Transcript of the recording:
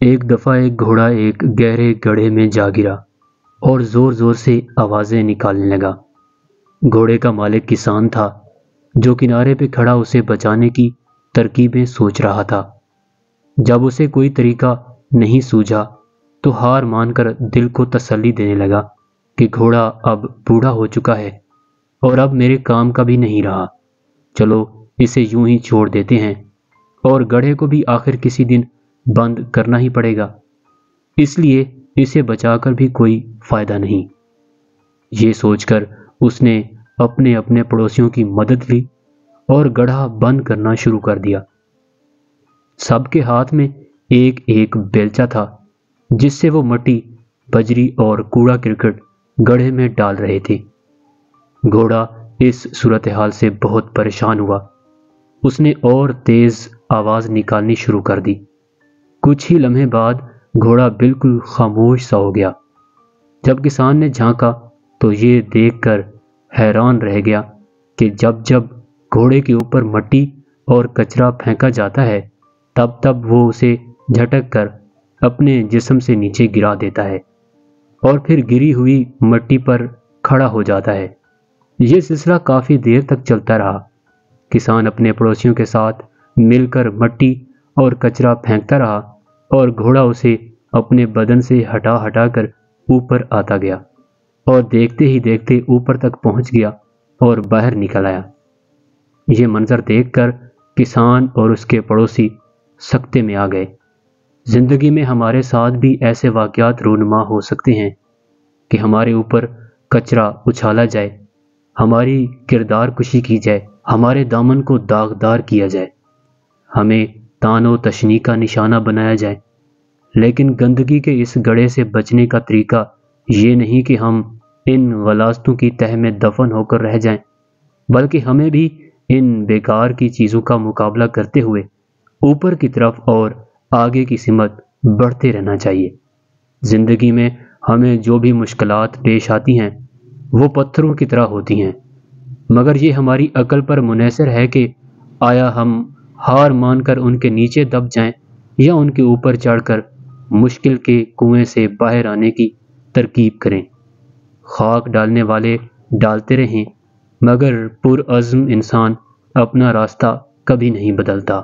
ایک دفعہ ایک گھوڑا ایک گہرے گڑھے میں جا گرا اور زور زور سے آوازیں نکالنے لگا۔ گھوڑے کا مالک کسان تھا جو کنارے پہ کھڑا اسے بچانے کی ترکیبیں سوچ رہا تھا۔ جب اسے کوئی طریقہ نہیں سوجھا تو ہار مان کر دل کو تسلی دینے لگا کہ گھوڑا اب بوڑھا ہو چکا ہے اور اب میرے کام کا بھی نہیں رہا، چلو اسے یوں ہی چھوڑ دیتے ہیں، اور گڑھے کو بھی آخر کسی دن بند کرنا ہی پڑے گا، اس لیے اسے بچا کر بھی کوئی فائدہ نہیں۔ یہ سوچ کر اس نے اپنے اپنے پڑوسیوں کی مدد لی اور گڑھا بند کرنا شروع کر دیا۔ سب کے ہاتھ میں ایک ایک بیلچہ تھا جس سے وہ مٹی، بجری اور کوڑا کرکٹ گڑھے میں ڈال رہے تھے۔ گھوڑا اس صورتحال سے بہت پریشان ہوا۔ اس نے اور تیز آواز نکالنی شروع کر دی۔ کچھ ہی لمحے بعد گھوڑا بالکل خاموش سا ہو گیا۔ جب کسان نے جھانکا تو یہ دیکھ کر حیران رہ گیا کہ جب جب گھوڑے کے اوپر مٹی اور کچرا پھینکا جاتا ہے تب تب وہ اسے جھٹک کر اپنے جسم سے نیچے گرا دیتا ہے اور پھر گری ہوئی مٹی پر کھڑا ہو جاتا ہے۔ یہ سلسلہ کافی دیر تک چلتا رہا۔ کسان اپنے پڑوسیوں کے ساتھ مل کر مٹی اور کچرا پھینکتا رہا اور گھوڑا اسے اپنے بدن سے ہٹا ہٹا کر اوپر آتا گیا اور دیکھتے ہی دیکھتے اوپر تک پہنچ گیا اور باہر نکل آیا۔ یہ منظر دیکھ کر کسان اور اس کے پڑوسی سکتے میں آ گئے۔ زندگی میں ہمارے ساتھ بھی ایسے واقعات رونما ہو سکتے ہیں کہ ہمارے اوپر کچرا اچھالا جائے، ہماری کردار کشی کی جائے، ہمارے دامن کو داغدار کیا جائے، ہمیں تان و تشنی کا نشانہ بنایا جائے۔ لیکن گندگی کے اس گڑھے سے بچنے کا طریقہ یہ نہیں کہ ہم ان غلاظتوں کی تہہ میں دفن ہو کر رہ جائیں، بلکہ ہمیں بھی ان بیکار کی چیزوں کا مقابلہ کرتے ہوئے اوپر کی طرف اور آگے کی سمت بڑھتے رہنا چاہیے۔ زندگی میں ہمیں جو بھی مشکلات پیش آتی ہیں وہ پتھروں کی طرح ہوتی ہیں، مگر یہ ہماری عقل پر منحصر ہے کہ آیا ہم ہار مان کر ان کے نیچے دب جائیں یا ان کے اوپر چڑھ کر مشکل کے کنویں سے باہر آنے کی ترکیب کریں۔ خاک ڈالنے والے ڈالتے رہیں، مگر پرعزم انسان اپنا راستہ کبھی نہیں بدلتا۔